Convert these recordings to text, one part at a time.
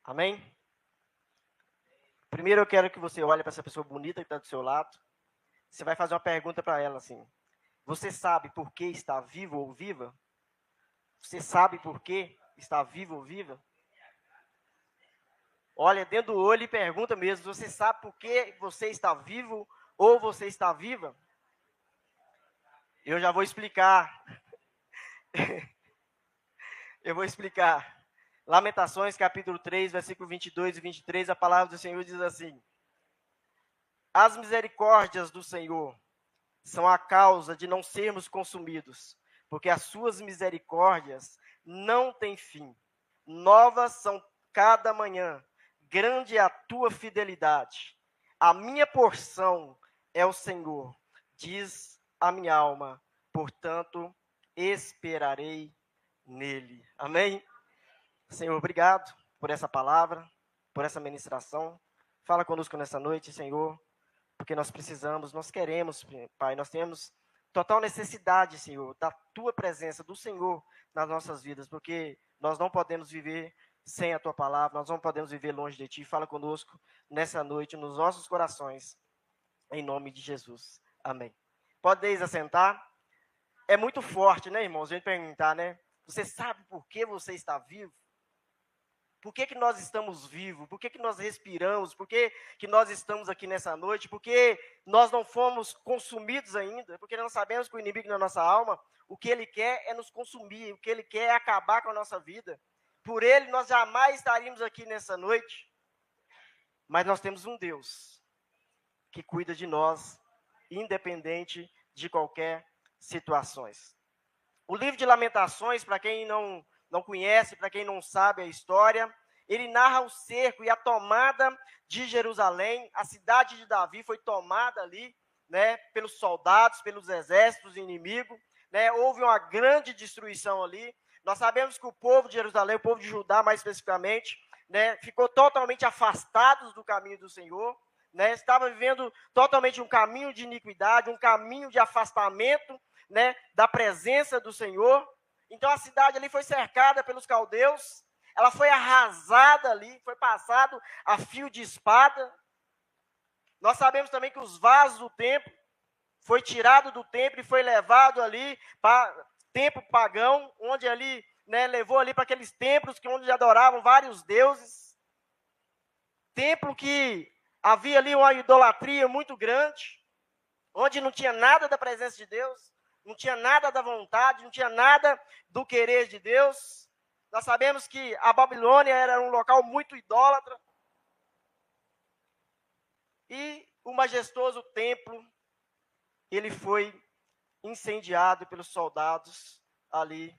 Amém? Primeiro eu quero que você olhe para essa pessoa bonita que está do seu lado. Você vai fazer uma pergunta para ela assim: você sabe por que está vivo ou viva? Você sabe por que está vivo ou viva? Olha dentro do olho e pergunta mesmo: você sabe por que você está vivo ou você está viva? Eu já vou explicar. Eu vou explicar. Lamentações, capítulo 3, versículo 22 e 23, a palavra do Senhor diz assim: as misericórdias do Senhor são a causa de não sermos consumidos, porque as suas misericórdias não têm fim. Novas são cada manhã, grande é a tua fidelidade. A minha porção é o Senhor, diz a minha alma, portanto, esperarei nele. Amém? Senhor, obrigado por essa palavra, por essa ministração. Fala conosco nessa noite, Senhor, porque nós precisamos, nós queremos, Pai, nós temos total necessidade, Senhor, da Tua presença, do Senhor nas nossas vidas, porque nós não podemos viver sem a Tua palavra, nós não podemos viver longe de Ti. Fala conosco nessa noite, nos nossos corações, em nome de Jesus. Amém. Podeis assentar. É muito forte, né, irmãos, a gente perguntar, né? Você sabe por que você está vivo? Por que nós estamos vivos? Por que nós respiramos? Por que nós estamos aqui nessa noite? Por que nós não fomos consumidos ainda? Porque nós sabemos que o inimigo na nossa alma, o que ele quer é nos consumir, o que ele quer é acabar com a nossa vida. Por ele nós jamais estaríamos aqui nessa noite. Mas nós temos um Deus que cuida de nós, independente de qualquer situações. O livro de Lamentações, para quem não conhece, para quem não sabe a história, ele narra o cerco e a tomada de Jerusalém. A cidade de Davi foi tomada ali, né, pelos soldados, pelos exércitos inimigos, né, houve uma grande destruição ali. Nós sabemos que o povo de Jerusalém, o povo de Judá mais especificamente, né, ficou totalmente afastados do caminho do Senhor, né, estava vivendo totalmente um caminho de iniquidade, um caminho de afastamento, né, da presença do Senhor. Então a cidade ali foi cercada pelos caldeus, ela foi arrasada ali, foi passado a fio de espada. Nós sabemos também que os vasos do templo foi tirado do templo e foi levado ali para templo pagão, onde ali, né, levou ali para aqueles templos que onde adoravam vários deuses. Templo que havia ali uma idolatria muito grande, onde não tinha nada da presença de Deus. Não tinha nada da vontade, não tinha nada do querer de Deus. Nós sabemos que a Babilônia era um local muito idólatra. E o majestoso templo, ele foi incendiado pelos soldados ali,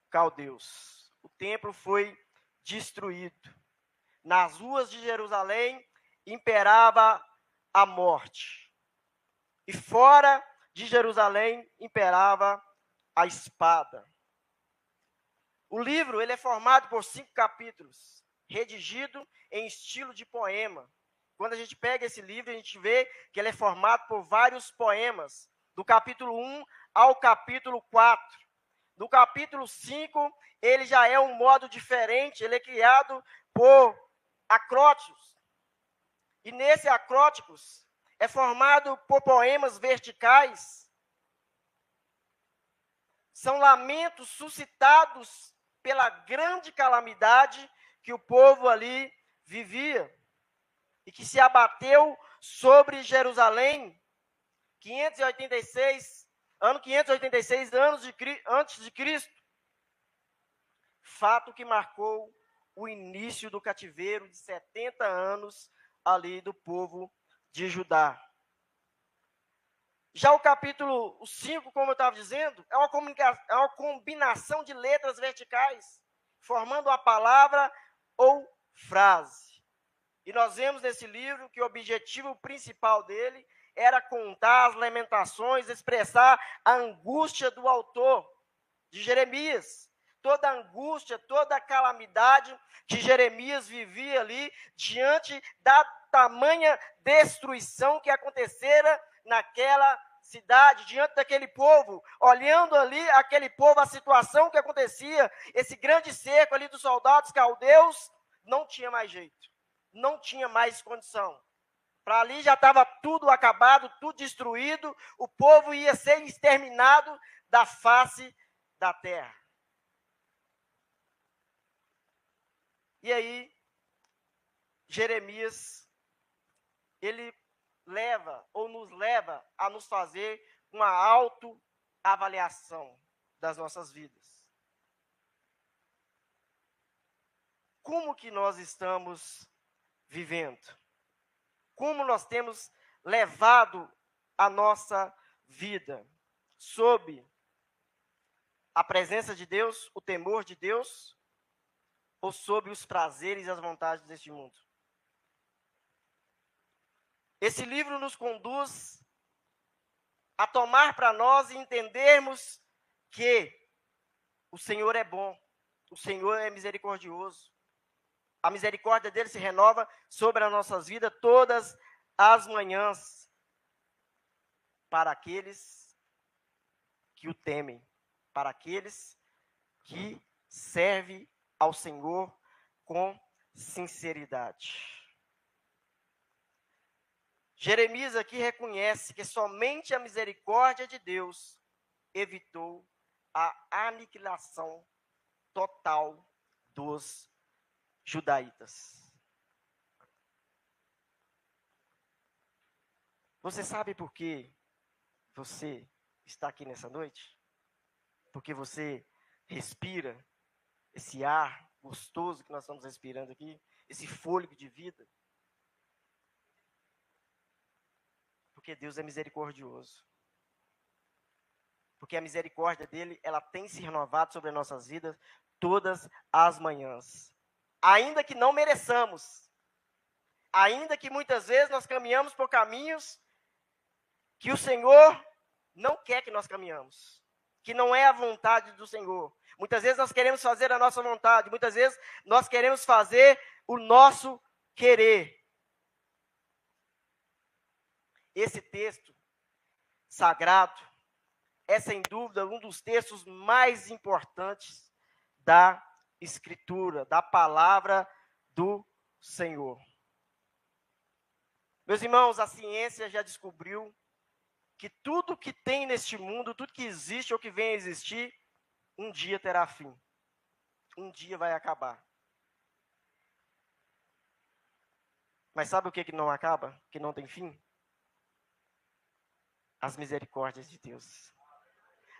caldeus. O templo foi destruído. Nas ruas de Jerusalém imperava a morte. E fora de Jerusalém imperava a espada. O livro ele é formado por 5 capítulos, redigido em estilo de poema. Quando a gente pega esse livro, a gente vê que ele é formado por vários poemas, do capítulo 1 ao capítulo 4. Do capítulo 5, ele já é um modo diferente, ele é criado por acrósticos. E nesse acrósticos, é formado por poemas verticais. São lamentos suscitados pela grande calamidade que o povo ali vivia e que se abateu sobre Jerusalém. 586 anos antes de Cristo. Fato que marcou o início do cativeiro de 70 anos ali do povo de Judá. Já o capítulo 5, como eu estava dizendo, é uma combinação de letras verticais, formando uma palavra ou frase. E nós vemos nesse livro que o objetivo principal dele era contar as lamentações, expressar a angústia do autor, de Jeremias. Toda a angústia, toda a calamidade que Jeremias vivia ali, diante da tamanha destruição que acontecera naquela cidade, diante daquele povo, olhando ali aquele povo, a situação que acontecia, esse grande cerco ali dos soldados caldeus, não tinha mais jeito, não tinha mais condição. Para ali já estava tudo acabado, tudo destruído, o povo ia ser exterminado da face da terra. E aí, Jeremias, ele leva, ou nos leva a nos fazer uma autoavaliação das nossas vidas. Como que nós estamos vivendo? Como nós temos levado a nossa vida sob a presença de Deus, o temor de Deus, ou sob os prazeres e as vontades deste mundo? Esse livro nos conduz a tomar para nós e entendermos que o Senhor é bom, o Senhor é misericordioso. A misericórdia dele se renova sobre as nossas vidas todas as manhãs, para aqueles que o temem, para aqueles que servem ao Senhor com sinceridade. Jeremias aqui reconhece que somente a misericórdia de Deus evitou a aniquilação total dos judaítas. Você sabe por que você está aqui nessa noite? Porque você respira esse ar gostoso que nós estamos respirando aqui, esse fôlego de vida. Porque Deus é misericordioso. Porque a misericórdia dele, ela tem se renovado sobre as nossas vidas todas as manhãs. Ainda que não mereçamos, ainda que muitas vezes nós caminhamos por caminhos que o Senhor não quer que nós caminhamos, que não é a vontade do Senhor. Muitas vezes nós queremos fazer a nossa vontade, muitas vezes nós queremos fazer o nosso querer. Esse texto sagrado é, sem dúvida, um dos textos mais importantes da Escritura, da palavra do Senhor. Meus irmãos, a ciência já descobriu que tudo que tem neste mundo, tudo que existe ou que vem a existir, um dia terá fim. Um dia vai acabar. Mas sabe o que não acaba? Que não tem fim? As misericórdias de Deus.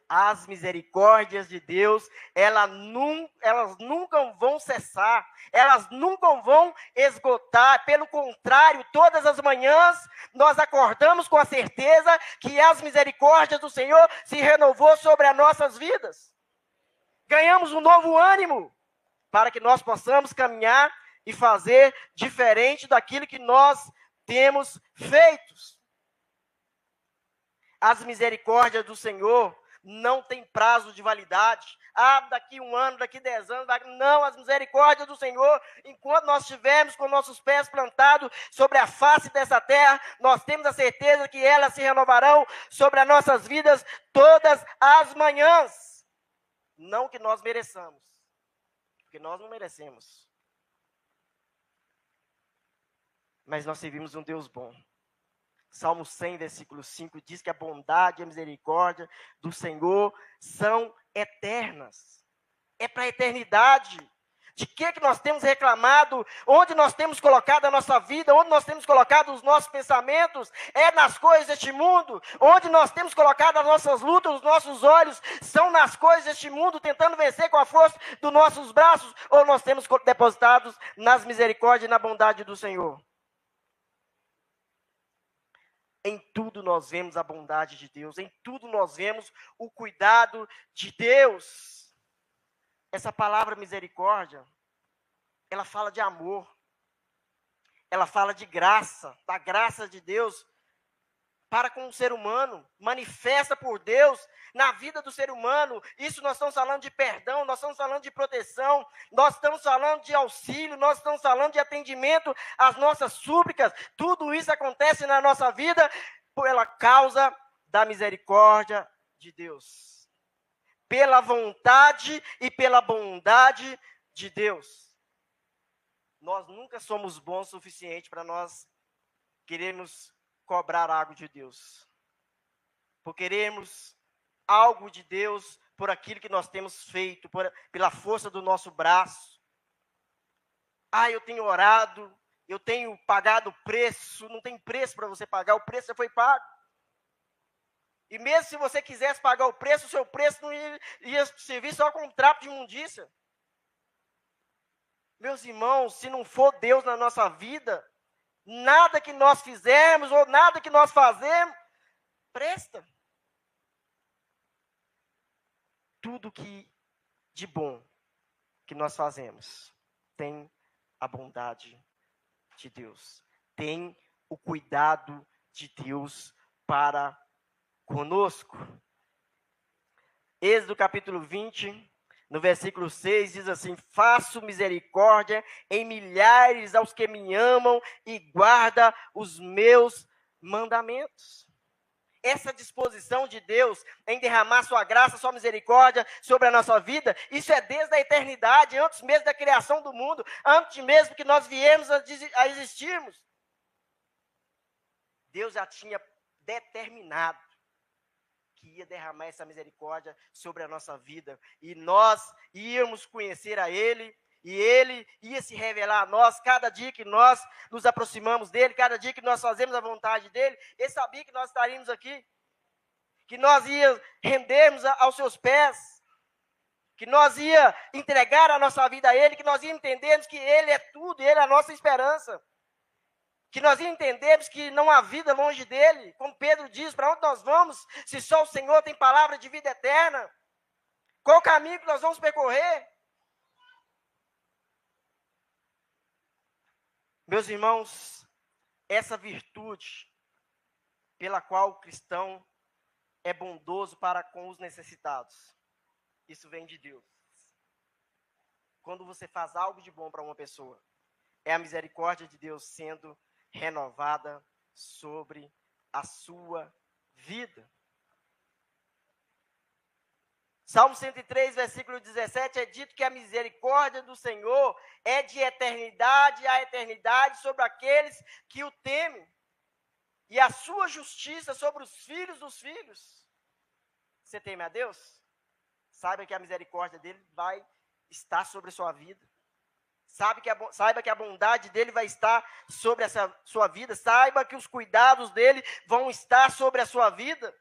As misericórdias de Deus, elas nunca vão cessar, elas nunca vão esgotar. Pelo contrário, todas as manhãs nós acordamos com a certeza que as misericórdias do Senhor se renovou sobre as nossas vidas. Ganhamos um novo ânimo para que nós possamos caminhar e fazer diferente daquilo que nós temos feito. As misericórdias do Senhor não tem prazo de validade. Daqui 1 ano, daqui 10 anos. Não, as misericórdias do Senhor, enquanto nós estivermos com nossos pés plantados sobre a face dessa terra, nós temos a certeza que elas se renovarão sobre as nossas vidas todas as manhãs. Não que nós mereçamos, porque nós não merecemos. Mas nós servimos um Deus bom. Salmo 100, versículo 5, diz que a bondade e a misericórdia do Senhor são eternas. É para a eternidade. De que nós temos reclamado? Onde nós temos colocado a nossa vida? Onde nós temos colocado os nossos pensamentos? É nas coisas deste mundo. Onde nós temos colocado as nossas lutas, os nossos olhos são nas coisas deste mundo, tentando vencer com a força dos nossos braços? Ou nós temos depositados nas misericórdias e na bondade do Senhor? Em tudo nós vemos a bondade de Deus, em tudo nós vemos o cuidado de Deus. Essa palavra misericórdia, ela fala de amor, ela fala de graça, da graça de Deus para com o ser humano, manifesta por Deus na vida do ser humano. Isso nós estamos falando de perdão, nós estamos falando de proteção, nós estamos falando de auxílio, nós estamos falando de atendimento às nossas súplicas. Tudo isso acontece na nossa vida pela causa da misericórdia de Deus, pela vontade e pela bondade de Deus. nós nunca somos bons o suficiente para nós querermos cobrar algo de Deus. Por querermos algo de Deus por aquilo que nós temos feito, pela força do nosso braço. Eu tenho orado, eu tenho pagado o preço. Não tem preço para você pagar, o preço já foi pago. E mesmo se você quisesse pagar o preço, o seu preço não ia servir só como trapo de imundícia. Meus irmãos, se não for Deus na nossa vida, nada que nós fizermos ou nada que nós fazemos presta. Tudo que de bom que nós fazemos tem a bondade de Deus, tem o cuidado de Deus para conosco. Êxodo capítulo 20, no versículo 6, diz assim: faço misericórdia em milhares aos que me amam e guarda os meus mandamentos. Essa disposição de Deus em derramar sua graça, sua misericórdia sobre a nossa vida, isso é desde a eternidade, antes mesmo da criação do mundo, antes mesmo que nós viemos a existirmos. Deus já tinha determinado que ia derramar essa misericórdia sobre a nossa vida, e nós íamos conhecer a Ele, e Ele ia se revelar a nós, cada dia que nós nos aproximamos dEle, cada dia que nós fazemos a vontade dEle. Ele sabia que nós estaríamos aqui, que nós ia rendermos aos seus pés, que nós ia entregar a nossa vida a Ele, que nós ia entendermos que Ele é tudo, Ele é a nossa esperança, que nós entendemos que não há vida longe dEle, como Pedro diz, para onde nós vamos, se só o Senhor tem palavra de vida eterna? Qual o caminho que nós vamos percorrer? Meus irmãos, essa virtude pela qual o cristão é bondoso para com os necessitados, isso vem de Deus. Quando você faz algo de bom para uma pessoa, é a misericórdia de Deus sendo renovada sobre a sua vida. Salmo 103, versículo 17, é dito que a misericórdia do Senhor é de eternidade a eternidade sobre aqueles que o temem, e a sua justiça sobre os filhos dos filhos. Você teme a Deus? Saiba que a misericórdia dele vai estar sobre a sua vida. Saiba que a bondade dele vai estar sobre essa sua vida. Saiba que os cuidados dele vão estar sobre a sua vida.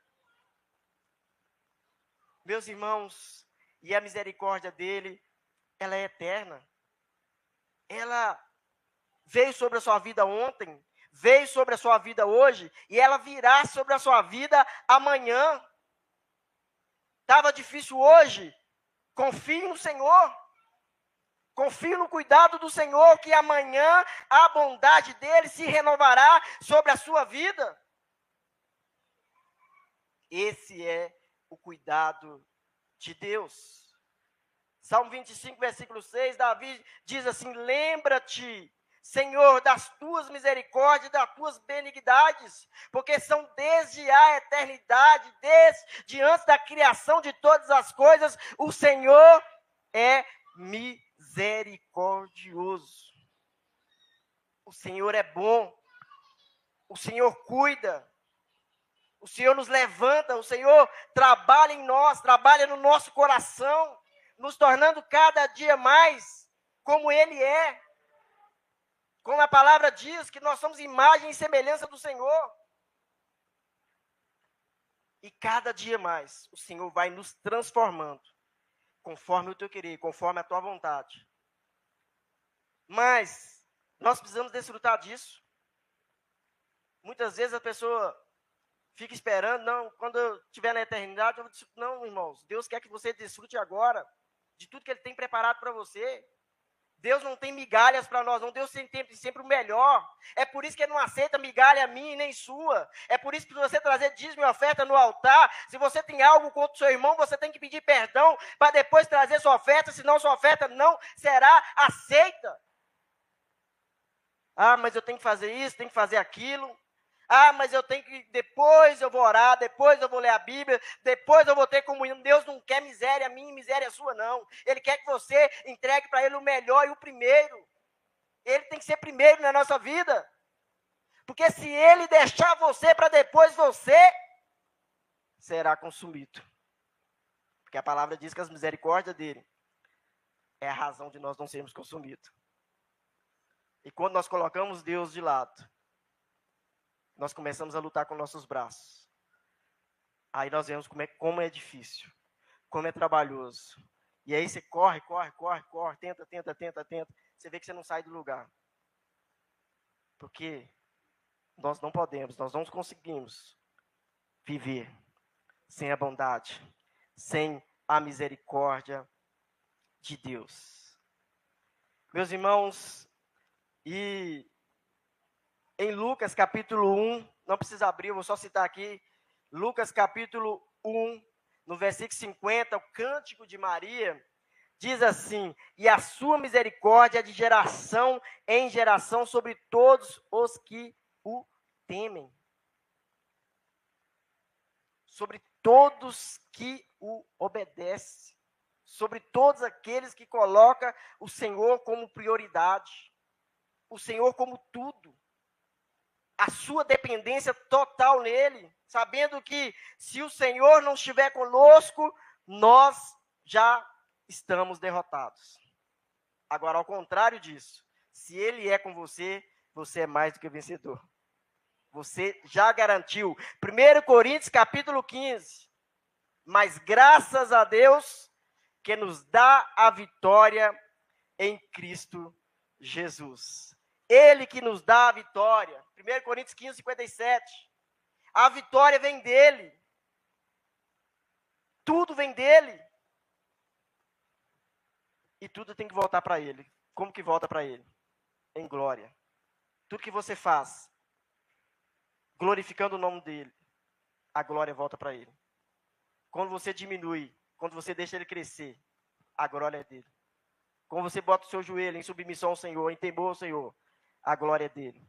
Meus irmãos, e a misericórdia dele, ela é eterna. Ela veio sobre a sua vida ontem, veio sobre a sua vida hoje, e ela virá sobre a sua vida amanhã. Estava difícil hoje? Confie no Senhor. Confie no cuidado do Senhor, que amanhã a bondade dele se renovará sobre a sua vida. Esse é o cuidado de Deus. Salmo 25, versículo 6, Davi diz assim: lembra-te, Senhor, das tuas misericórdias, das tuas benignidades, porque são desde a eternidade, desde antes da criação de todas as coisas, o Senhor é misericordioso. O Senhor é bom, o Senhor cuida, o Senhor nos levanta, o Senhor trabalha em nós, trabalha no nosso coração, nos tornando cada dia mais como Ele é. Como a palavra diz, que nós somos imagem e semelhança do Senhor. E cada dia mais, o Senhor vai nos transformando, conforme o teu querer, conforme a tua vontade. Mas nós precisamos desfrutar disso. Muitas vezes a pessoa fica esperando, não, quando eu estiver na eternidade, eu vou desfrutar. Não, irmãos, Deus quer que você desfrute agora de tudo que Ele tem preparado para você. Deus não tem migalhas para nós, não. Deus tem sempre o melhor. É por isso que Ele não aceita migalha minha e nem sua. É por isso que você trazer dízimo e oferta no altar, se você tem algo contra o seu irmão, você tem que pedir perdão para depois trazer sua oferta, senão sua oferta não será aceita. Mas eu tenho que fazer isso, tenho que fazer aquilo. Mas eu tenho que, depois eu vou orar, depois eu vou ler a Bíblia, depois eu vou ter comunhão. Deus não quer miséria minha e miséria sua, não. Ele quer que você entregue para Ele o melhor e o primeiro. Ele tem que ser primeiro na nossa vida. Porque se ele deixar você para depois, você será consumido. Porque a palavra diz que as misericórdias dele é a razão de nós não sermos consumidos. E quando nós colocamos Deus de lado, nós começamos a lutar com nossos braços. Aí nós vemos como é difícil, como é trabalhoso. E aí você corre, tenta. Você vê que você não sai do lugar. Porque nós não podemos, nós não conseguimos viver sem a bondade, sem a misericórdia de Deus. Meus irmãos, e em Lucas capítulo 1, não precisa abrir, eu vou só citar aqui, Lucas capítulo 1, no versículo 50, o cântico de Maria, diz assim: e a sua misericórdia é de geração em geração sobre todos os que o temem. Sobre todos que o obedecem. Sobre todos aqueles que colocam o Senhor como prioridade. O Senhor como tudo. A sua dependência total nele. Sabendo que se o Senhor não estiver conosco, nós já estamos derrotados. Agora, ao contrário disso, se ele é com você, você é mais do que vencedor. Você já garantiu. 1 Coríntios capítulo 15. Mas graças a Deus que nos dá a vitória em Cristo Jesus. Ele que nos dá a vitória. 1 Coríntios 15, 57. A vitória vem dele. Tudo vem dele. E tudo tem que voltar para ele. Como que volta para ele? Em glória. Tudo que você faz, glorificando o nome dele, a glória volta para ele. Quando você diminui, quando você deixa ele crescer, a glória é dele. Quando você bota o seu joelho em submissão ao Senhor, em temor ao Senhor, a glória é dele.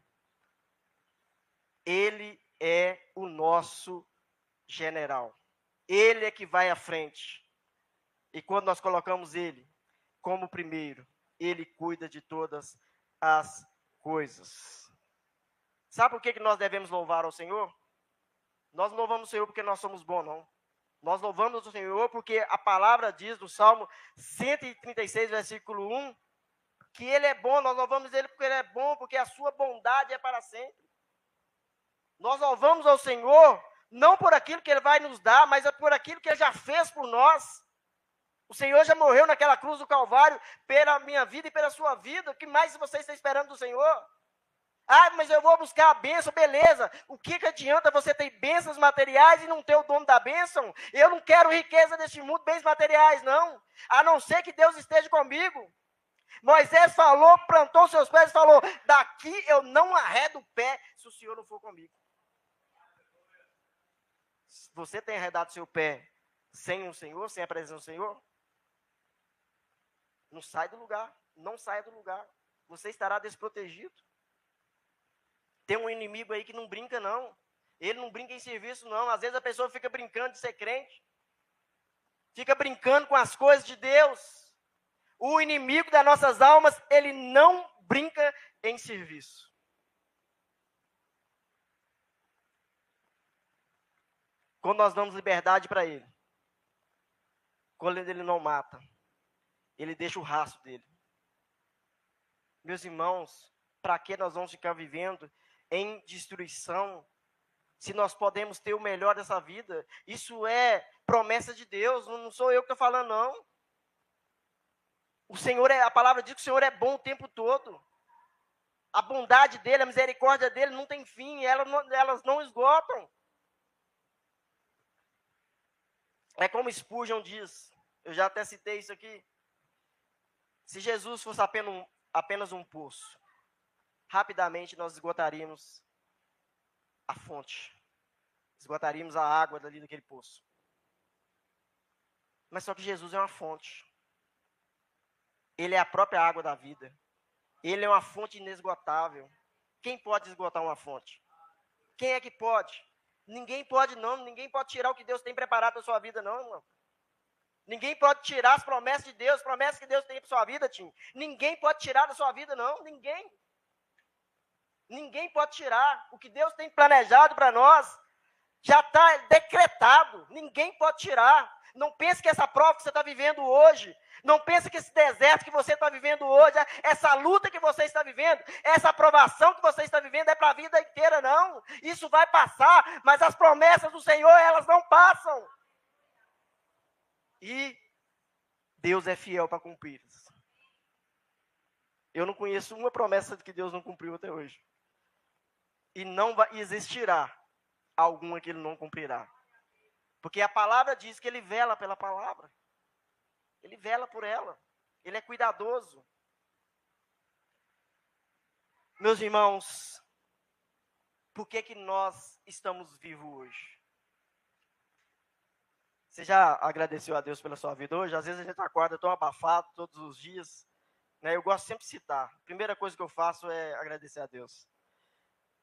Ele é o nosso general. Ele é que vai à frente. E quando nós colocamos ele como primeiro, ele cuida de todas as coisas. Sabe por que nós devemos louvar ao Senhor? Nós não louvamos o Senhor porque nós somos bons, não. Nós louvamos o Senhor porque a palavra diz no Salmo 136, versículo 1, que ele é bom. Nós louvamos ele porque ele é bom, porque a sua bondade é para sempre. Nós louvamos ao Senhor não por aquilo que ele vai nos dar, mas é por aquilo que ele já fez por nós. O Senhor já morreu naquela cruz do Calvário pela minha vida e pela sua vida. O que mais você está esperando do Senhor? Ah, mas eu vou buscar a bênção, beleza. O que adianta você ter bênçãos materiais e não ter o dono da bênção? Eu não quero riqueza deste mundo, bens materiais, não. A não ser que Deus esteja comigo. Moisés falou, plantou seus pés e falou: daqui eu não arredo o pé se o Senhor não for comigo. Você tem arredado seu pé sem o Senhor, sem a presença do Senhor? Não sai do lugar, não saia do lugar. Você estará desprotegido. Tem um inimigo aí que não brinca, não. Ele não brinca em serviço, não. Às vezes a pessoa fica brincando de ser crente. Fica brincando com as coisas de Deus. O inimigo das nossas almas, ele não brinca em serviço. Quando nós damos liberdade para ele, quando ele não mata, ele deixa o rastro dele. Meus irmãos, para que nós vamos ficar vivendo em destruição, se nós podemos ter o melhor dessa vida? Isso é promessa de Deus, não sou eu que estou falando, não. O Senhor a palavra diz que o Senhor é bom o tempo todo. A bondade dele, a misericórdia dele não tem fim, elas não esgotam. É como Spurgeon diz, eu já até citei isso aqui. Se Jesus fosse apenas um poço, rapidamente nós esgotaríamos a fonte. Esgotaríamos a água dali daquele poço. Mas só que Jesus é uma fonte. Ele é a própria água da vida. Ele é uma fonte inesgotável. Quem pode esgotar uma fonte? Quem é que pode? Ninguém pode, não. Ninguém pode tirar o que Deus tem preparado para a sua vida, não, irmão. Ninguém pode tirar as promessas de Deus, promessas que Deus tem para sua vida, Tim. Ninguém pode tirar da sua vida, não. Ninguém. Ninguém pode tirar. O que Deus tem planejado para nós já está decretado. Ninguém pode tirar. Não pense que essa prova que você está vivendo hoje, não pense que esse deserto que você está vivendo hoje, essa luta que você está vivendo, essa aprovação que você está vivendo é para a vida inteira, não. Isso vai passar, mas as promessas do Senhor, elas não passam. E Deus é fiel para cumpri-las. Eu não conheço uma promessa que Deus não cumpriu até hoje. E não existirá alguma que Ele não cumprirá. Porque a palavra diz que Ele vela pela palavra. Ele vela por ela. Ele é cuidadoso. Meus irmãos, por que nós estamos vivos hoje? Você já agradeceu a Deus pela sua vida hoje? Às vezes a gente acorda tão abafado todos os dias. Né? Eu gosto sempre de citar. A primeira coisa que eu faço é agradecer a Deus.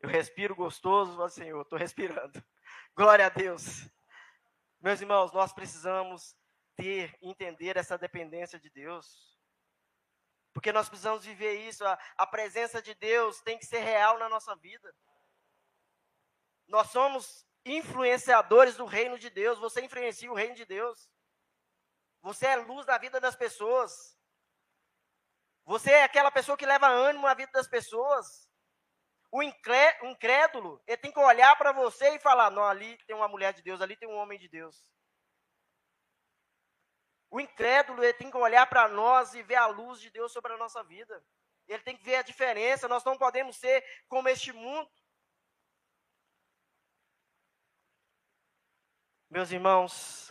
Eu respiro gostoso, falo, Senhor, estou respirando. Glória a Deus. Meus irmãos, nós precisamos entender essa dependência de Deus. Porque nós precisamos viver isso. A presença de Deus tem que ser real na nossa vida. Nós somos influenciadores do reino de Deus. Você influencia o reino de Deus. Você é luz na vida das pessoas. Você é aquela pessoa que leva ânimo na vida das pessoas. O incrédulo, ele tem que olhar para você e falar, não, ali tem uma mulher de Deus, ali tem um homem de Deus. O incrédulo, ele tem que olhar para nós e ver a luz de Deus sobre a nossa vida. Ele tem que ver a diferença, nós não podemos ser como este mundo. Meus irmãos,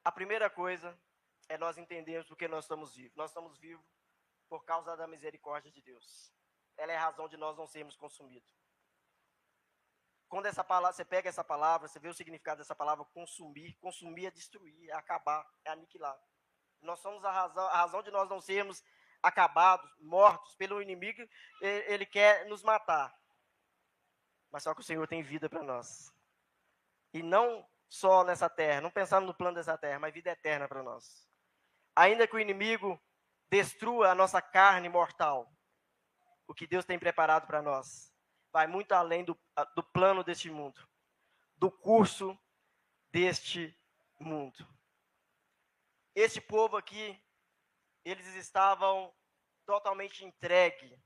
a primeira coisa é nós entendermos por que nós estamos vivos. Nós estamos vivos por causa da misericórdia de Deus. Ela é a razão de nós não sermos consumidos. Quando essa palavra, você pega essa palavra, você vê o significado dessa palavra, consumir. Consumir é destruir, é acabar, é aniquilar. Nós somos a razão de nós não sermos acabados, mortos pelo inimigo. Ele quer nos matar. Mas só que o Senhor tem vida para nós. E não só nessa terra, não pensando no plano dessa terra, mas vida eterna para nós. Ainda que o inimigo destrua a nossa carne mortal, o que Deus tem preparado para nós vai muito além do plano deste mundo, do curso deste mundo. Este povo aqui, eles estavam totalmente entregues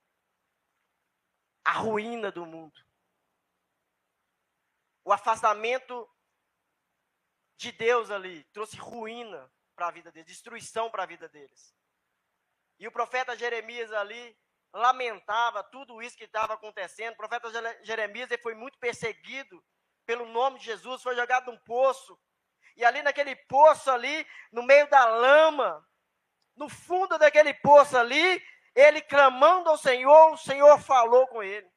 à ruína do mundo. O afastamento de Deus ali trouxe ruína para a vida deles, destruição para a vida deles. E o profeta Jeremias ali lamentava tudo isso que estava acontecendo. O profeta Jeremias, ele foi muito perseguido pelo nome de Jesus, foi jogado num poço. E ali naquele poço ali, no meio da lama, no fundo daquele poço ali, ele clamando ao Senhor, o Senhor falou com ele.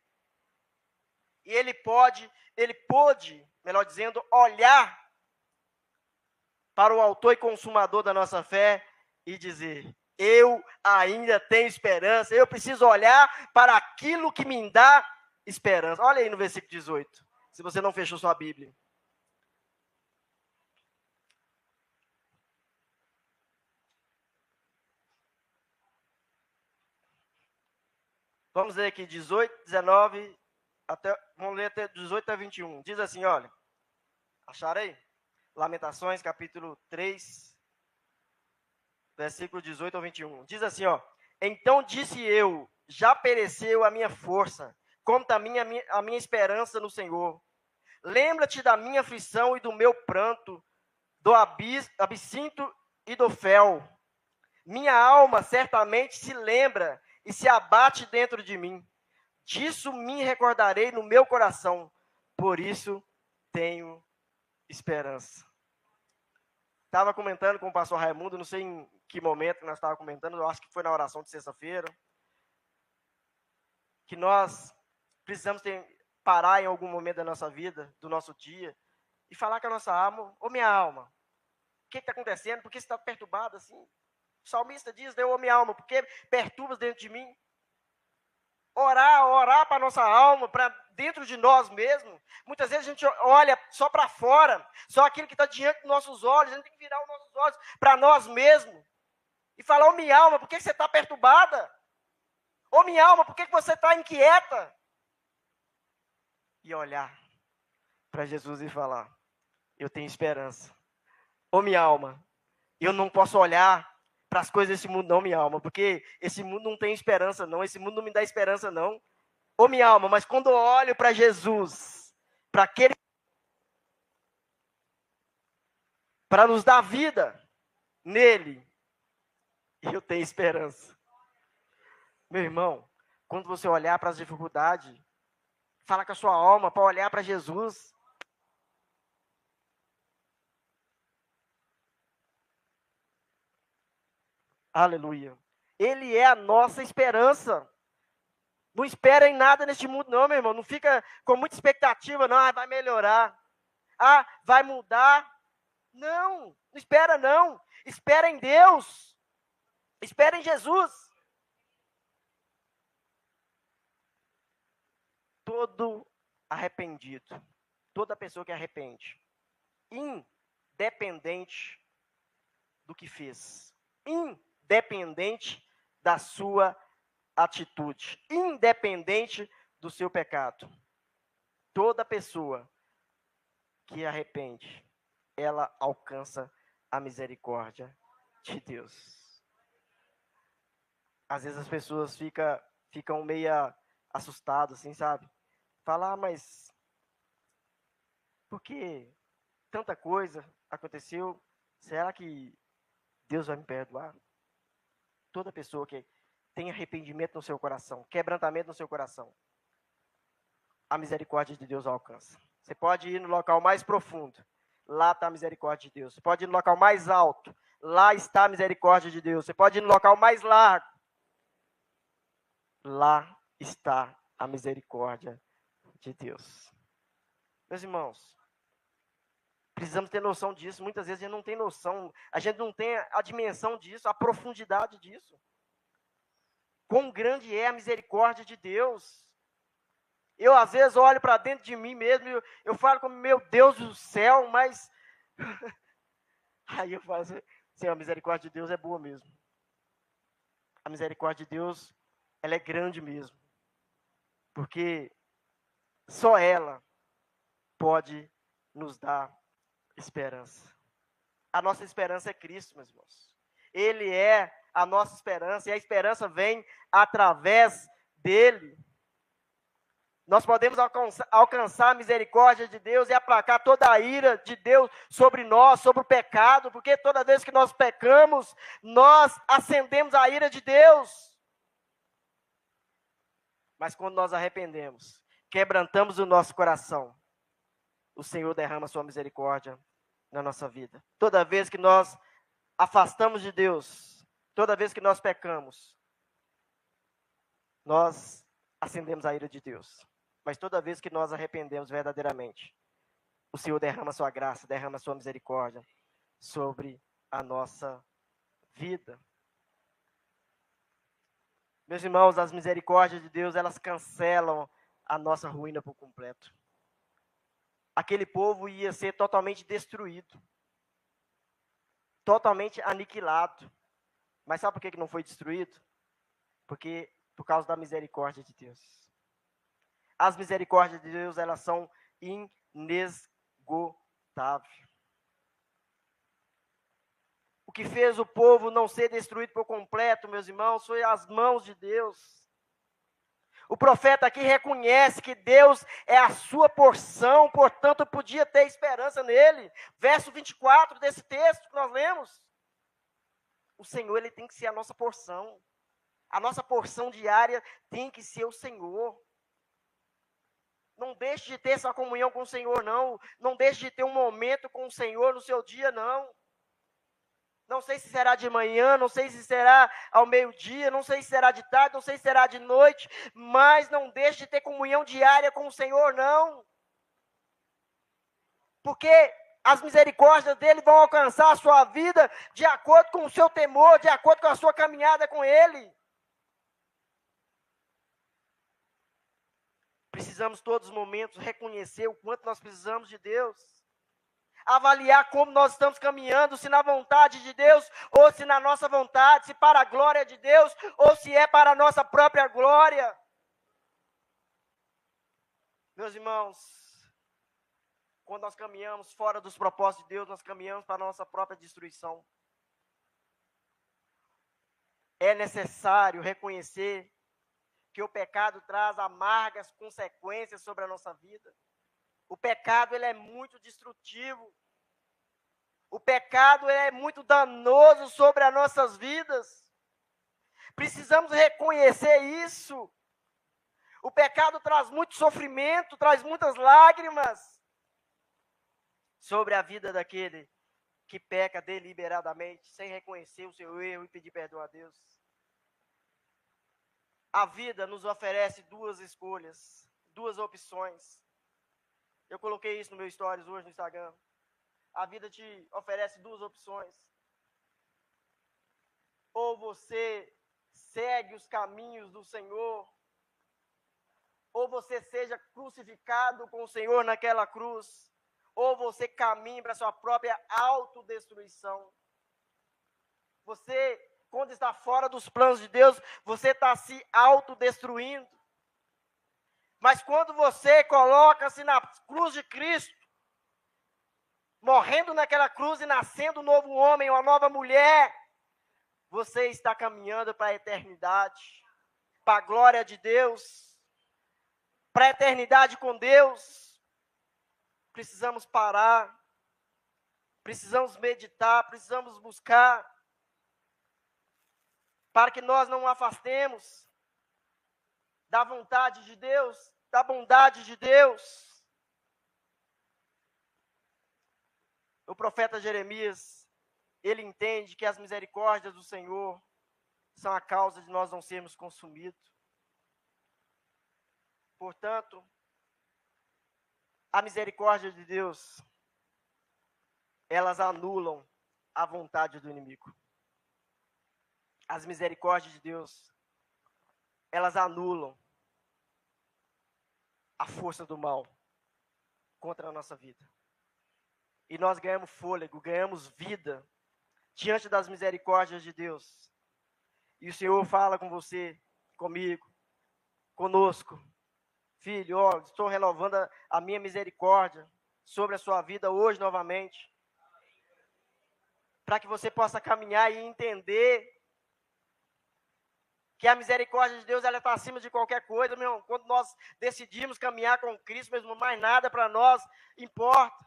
E ele pôde, melhor dizendo, olhar para o autor e consumador da nossa fé e dizer, eu ainda tenho esperança, eu preciso olhar para aquilo que me dá esperança. Olha aí no versículo 18, se você não fechou sua Bíblia. Vamos ler aqui 18, 19, vamos ler até 18 a 21. Diz assim, olha, acharam aí? Lamentações, capítulo 3, versículo 18 ao 21. Diz assim, ó, então disse eu, já pereceu a minha força, como também a minha esperança no Senhor. Lembra-te da minha aflição e do meu pranto, do absinto e do fel. Minha alma certamente se lembra e se abate dentro de mim. Disso me recordarei no meu coração, por isso tenho esperança. Estava comentando com o pastor Raimundo, não sei em que momento nós estávamos comentando, eu acho que foi na oração de sexta-feira, que nós precisamos parar em algum momento da nossa vida, do nosso dia, e falar com a nossa alma, ô minha alma, o que está acontecendo? Por que você está perturbado assim? O salmista diz, ô minha alma, por que perturbas dentro de mim? Orar para a nossa alma, para dentro de nós mesmos. Muitas vezes a gente olha só para fora, só aquilo que está diante dos nossos olhos. A gente tem que virar os nossos olhos para nós mesmos e falar: ô minha alma, por que você está perturbada? Ô minha alma, por que você está inquieta? E olhar para Jesus e falar: eu tenho esperança. Ô minha alma, eu não posso olhar para as coisas desse mundo não, minha alma, porque esse mundo não tem esperança não, esse mundo não me dá esperança não. Ô minha alma, mas quando eu olho para Jesus, para aquele para nos dar vida nele, eu tenho esperança. Meu irmão, quando você olhar para as dificuldades, fala com a sua alma para olhar para Jesus. Aleluia. Ele é a nossa esperança. Não espera em nada neste mundo não, meu irmão. Não fica com muita expectativa, não. Vai melhorar. Vai mudar. Não espera não. Espera em Deus. Espera em Jesus. Todo arrependido, toda pessoa que arrepende, independente do que fez, independente da sua atitude, independente do seu pecado, toda pessoa que arrepende, ela alcança a misericórdia de Deus. Às vezes as pessoas ficam meio assustadas, assim, sabe? Falar, mas por que tanta coisa aconteceu? Será que Deus vai me perdoar? Toda pessoa que tem arrependimento no seu coração, quebrantamento no seu coração, a misericórdia de Deus alcança. Você pode ir no local mais profundo, lá está a misericórdia de Deus. Você pode ir no local mais alto, lá está a misericórdia de Deus. Você pode ir no local mais largo, lá está a misericórdia de Deus. Meus irmãos, precisamos ter noção disso. Muitas vezes a gente não tem noção, a gente não tem a dimensão disso, a profundidade disso. Quão grande é a misericórdia de Deus. Eu, às vezes, olho para dentro de mim mesmo, eu falo como, meu Deus do céu, mas... Aí eu falo assim, a misericórdia de Deus é boa mesmo. A misericórdia de Deus, ela é grande mesmo. Porque só ela pode nos dar esperança. A nossa esperança é Cristo, meus irmãos. Ele é a nossa esperança, e a esperança vem através dele. Nós podemos alcançar a misericórdia de Deus e aplacar toda a ira de Deus sobre nós, sobre o pecado, porque toda vez que nós pecamos, nós acendemos a ira de Deus. Mas quando nós arrependemos, quebrantamos o nosso coração, o Senhor derrama sua misericórdia na nossa vida. Toda vez que nós afastamos de Deus, toda vez que nós pecamos, nós acendemos a ira de Deus. Mas toda vez que nós arrependemos verdadeiramente, o Senhor derrama sua graça, derrama sua misericórdia sobre a nossa vida. Meus irmãos, as misericórdias de Deus, elas cancelam a nossa ruína por completo. Aquele povo ia ser totalmente destruído, totalmente aniquilado. Mas sabe por que não foi destruído? Porque por causa da misericórdia de Deus. As misericórdias de Deus, elas são inesgotáveis. O que fez o povo não ser destruído por completo, meus irmãos, foi as mãos de Deus. O profeta aqui reconhece que Deus é a sua porção, portanto, podia ter esperança nele. Verso 24 desse texto que nós lemos. O Senhor, ele tem que ser a nossa porção. A nossa porção diária tem que ser o Senhor. Não deixe de ter essa comunhão com o Senhor, não. Não deixe de ter um momento com o Senhor no seu dia, não. Não sei se será de manhã, não sei se será ao meio-dia, não sei se será de tarde, não sei se será de noite, mas não deixe de ter comunhão diária com o Senhor, não. Porque as misericórdias dele vão alcançar a sua vida de acordo com o seu temor, de acordo com a sua caminhada com ele. Precisamos todos os momentos reconhecer o quanto nós precisamos de Deus. Avaliar como nós estamos caminhando, se na vontade de Deus, ou se na nossa vontade, se para a glória de Deus, ou se é para a nossa própria glória. Meus irmãos, quando nós caminhamos fora dos propósitos de Deus, nós caminhamos para a nossa própria destruição. É necessário reconhecer que o pecado traz amargas consequências sobre a nossa vida. O pecado, ele é muito destrutivo. O pecado, ele é muito danoso sobre as nossas vidas. Precisamos reconhecer isso. O pecado traz muito sofrimento, traz muitas lágrimas sobre a vida daquele que peca deliberadamente, sem reconhecer o seu erro e pedir perdão a Deus. A vida nos oferece duas escolhas, duas opções. Eu coloquei isso no meu stories hoje no Instagram. A vida te oferece duas opções. Ou você segue os caminhos do Senhor, ou você seja crucificado com o Senhor naquela cruz, ou você caminhe para a sua própria autodestruição. Você, quando está fora dos planos de Deus, você está se autodestruindo. Mas quando você coloca-se na cruz de Cristo, morrendo naquela cruz e nascendo um novo homem, uma nova mulher, você está caminhando para a eternidade, para a glória de Deus, para a eternidade com Deus. Precisamos parar, precisamos meditar, precisamos buscar, para que nós não afastemos da vontade de Deus, da bondade de Deus. O profeta Jeremias, ele entende que as misericórdias do Senhor são a causa de nós não sermos consumidos. Portanto, a misericórdia de Deus, elas anulam a vontade do inimigo. As misericórdias de Deus, elas anulam a força do mal contra a nossa vida. E nós ganhamos fôlego, ganhamos vida diante das misericórdias de Deus. E o Senhor fala com você, comigo, conosco. Filho, ó, estou renovando a minha misericórdia sobre a sua vida hoje novamente. Para que você possa caminhar e entender que a misericórdia de Deus, ela está acima de qualquer coisa, meu irmão. Quando nós decidimos caminhar com Cristo, mesmo mais nada para nós importa.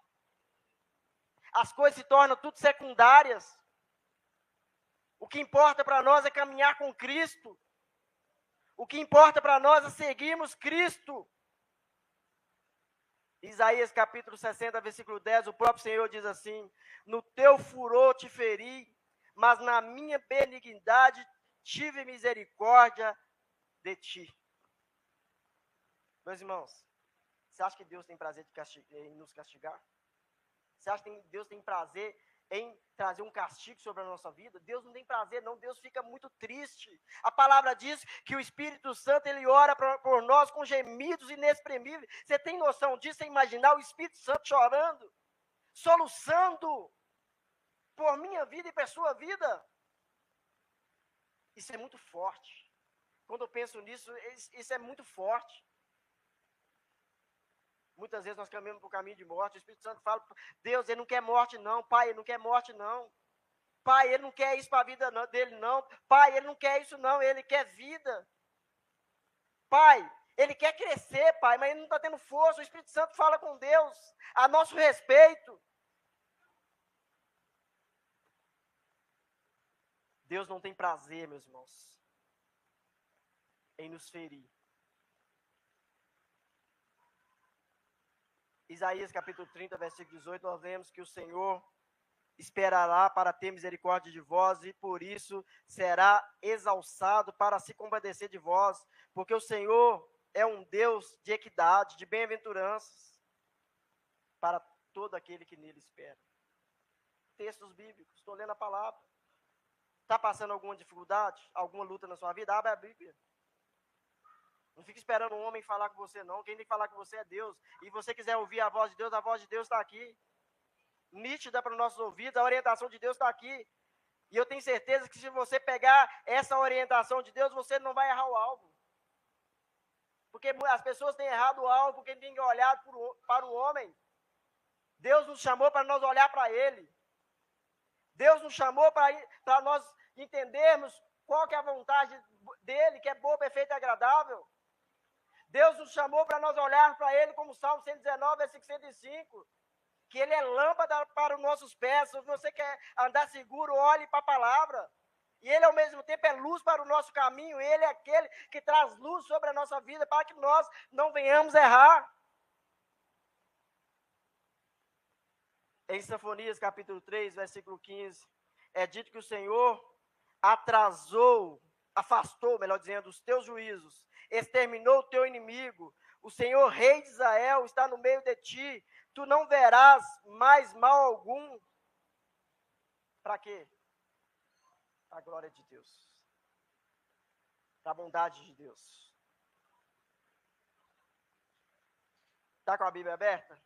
As coisas se tornam tudo secundárias. O que importa para nós é caminhar com Cristo. O que importa para nós é seguirmos Cristo. Isaías capítulo 60, versículo 10, o próprio Senhor diz assim: no teu furor te feri, mas na minha benignidade tive misericórdia de ti. Meus irmãos, você acha que Deus tem prazer em nos castigar? Você acha que Deus tem prazer em trazer um castigo sobre a nossa vida? Deus não tem prazer, não. Deus fica muito triste. A palavra diz que o Espírito Santo, ele ora por nós com gemidos inexprimíveis. Você tem noção disso? Você imaginar o Espírito Santo chorando, soluçando por minha vida e por sua vida? Isso é muito forte. Quando eu penso nisso, isso é muito forte. Muitas vezes nós caminhamos para o caminho de morte, o Espírito Santo fala, Deus, ele não quer morte não, Pai, ele não quer morte não. Pai, ele não quer isso para a vida dele não. Pai, ele não quer isso não, ele quer vida. Pai, ele quer crescer, Pai, mas ele não está tendo força. O Espírito Santo fala com Deus, a nosso respeito. Deus não tem prazer, meus irmãos, em nos ferir. Isaías capítulo 30, versículo 18, nós lemos que o Senhor esperará para ter misericórdia de vós, e por isso será exalçado para se compadecer de vós, porque o Senhor é um Deus de equidade, de bem-aventuranças, para todo aquele que nele espera. Textos bíblicos, estou lendo a palavra. Está passando alguma dificuldade, alguma luta na sua vida? Abre a Bíblia. Não fique esperando um homem falar com você, não. Quem tem que falar com você é Deus. E você quiser ouvir a voz de Deus está aqui. Nítida para os nossos ouvidos, a orientação de Deus está aqui. E eu tenho certeza que se você pegar essa orientação de Deus, você não vai errar o alvo. Porque as pessoas têm errado o alvo, porque têm olhado para o homem. Deus nos chamou para nós olhar para Ele. Deus nos chamou para nós entendermos qual que é a vontade dEle, que é boa, perfeita e agradável. Deus nos chamou para nós olhar para Ele, como Salmo 119, versículo 105. Que Ele é lâmpada para os nossos pés. Se você quer andar seguro, olhe para a palavra. E Ele, ao mesmo tempo, é luz para o nosso caminho. Ele é aquele que traz luz sobre a nossa vida para que nós não venhamos errar. Em Sinfonias, capítulo 3, versículo 15, é dito que o Senhor afastou, melhor dizendo, os teus juízos, exterminou o teu inimigo. O Senhor, Rei de Israel, está no meio de ti. Tu não verás mais mal algum. Para quê? Para a glória de Deus. Para a bondade de Deus. Está com a Bíblia aberta?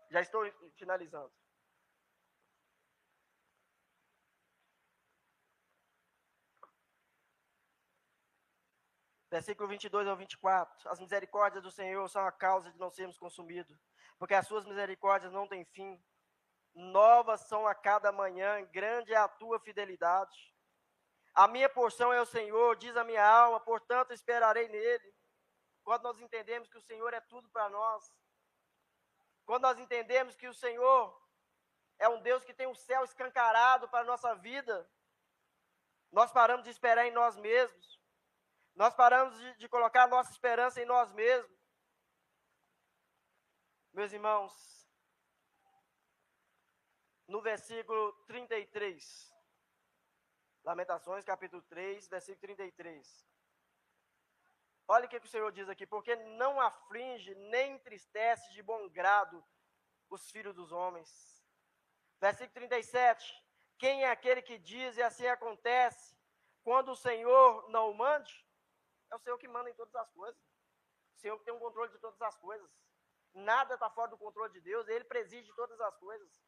Já estou finalizando. Versículo 22 ao 24. As misericórdias do Senhor são a causa de não sermos consumidos, porque as suas misericórdias não têm fim. Novas são a cada manhã, grande é a tua fidelidade. A minha porção é o Senhor, diz a minha alma, portanto esperarei nele. Quando nós entendemos que o Senhor é tudo para nós, quando nós entendemos que o Senhor é um Deus que tem o céu escancarado para a nossa vida, nós paramos de esperar em nós mesmos. Nós paramos de colocar a nossa esperança em nós mesmos. Meus irmãos, no versículo 33, Lamentações, capítulo 3, versículo 33. Olha o que o Senhor diz aqui. Porque não aflige nem entristece de bom grado os filhos dos homens. Versículo 37. Quem é aquele que diz e assim acontece quando o Senhor não o mande? É o Senhor que manda em todas as coisas. O Senhor que tem um controle de todas as coisas. Nada está fora do controle de Deus. Ele preside todas as coisas.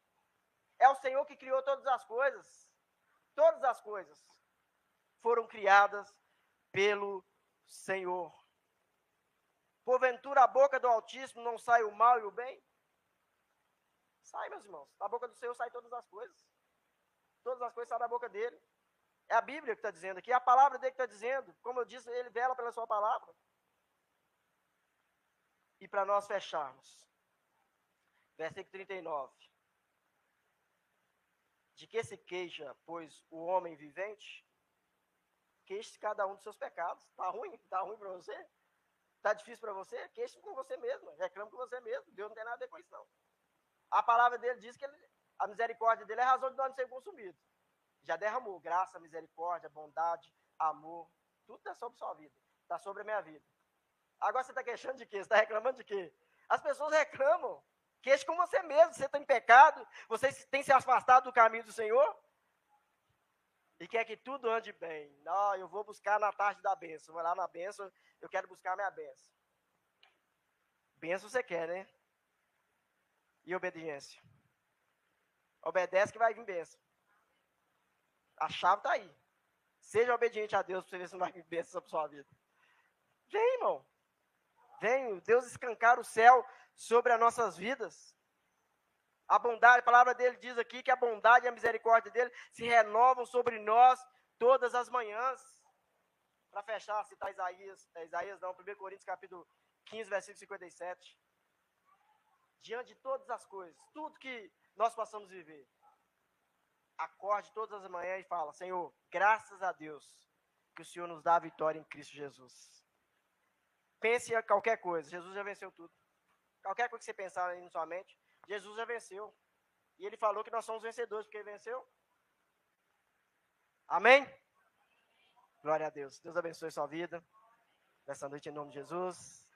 É o Senhor que criou todas as coisas. Todas as coisas foram criadas pelo Senhor. Porventura a boca do Altíssimo não sai o mal e o bem? Sai, meus irmãos. Da boca do Senhor sai todas as coisas. Todas as coisas saem da boca dele. É a Bíblia que está dizendo aqui, é a palavra dele que está dizendo. Como eu disse, ele vela pela sua palavra. E para nós fecharmos, versículo 39. De que se queixa, pois, o homem vivente? Queixe cada um dos seus pecados. Está ruim? Está ruim para você? Está difícil para você? Queixe com você mesmo. Reclame com você mesmo. Deus não tem nada a ver com isso, não. A palavra dele diz que a misericórdia dele é a razão de nós não sermos consumidos. Já derramou graça, misericórdia, bondade, amor. Tudo está sobre a sua vida. Está sobre a minha vida. Agora você está queixando de quê? Você está reclamando de quê? As pessoas reclamam. Queixe com você mesmo. Você está em pecado. Você tem se afastado do caminho do Senhor. E quer que tudo ande bem. Não, eu vou buscar na tarde da bênção. Vou lá na bênção, eu quero buscar a minha bênção. Bênção você quer, né? E obediência? Obedece que vai vir bênção. A chave está aí. Seja obediente a Deus para você ver se não vai vir bênção sobre a sua vida. Vem, irmão. Vem, Deus escancar o céu sobre as nossas vidas. A bondade, a palavra dele diz aqui que a bondade e a misericórdia dele se renovam sobre nós todas as manhãs. Para fechar, citar Isaías não, 1 Coríntios capítulo 15, versículo 57. Diante de todas as coisas, tudo que nós possamos viver, acorde todas as manhãs e fala: Senhor, graças a Deus que o Senhor nos dá a vitória em Cristo Jesus. Pense em qualquer coisa, Jesus já venceu tudo. Qualquer coisa que você pensar aí na sua mente, Jesus já venceu. E ele falou que nós somos vencedores porque ele venceu. Amém? Glória a Deus. Deus abençoe sua vida nessa noite em nome de Jesus.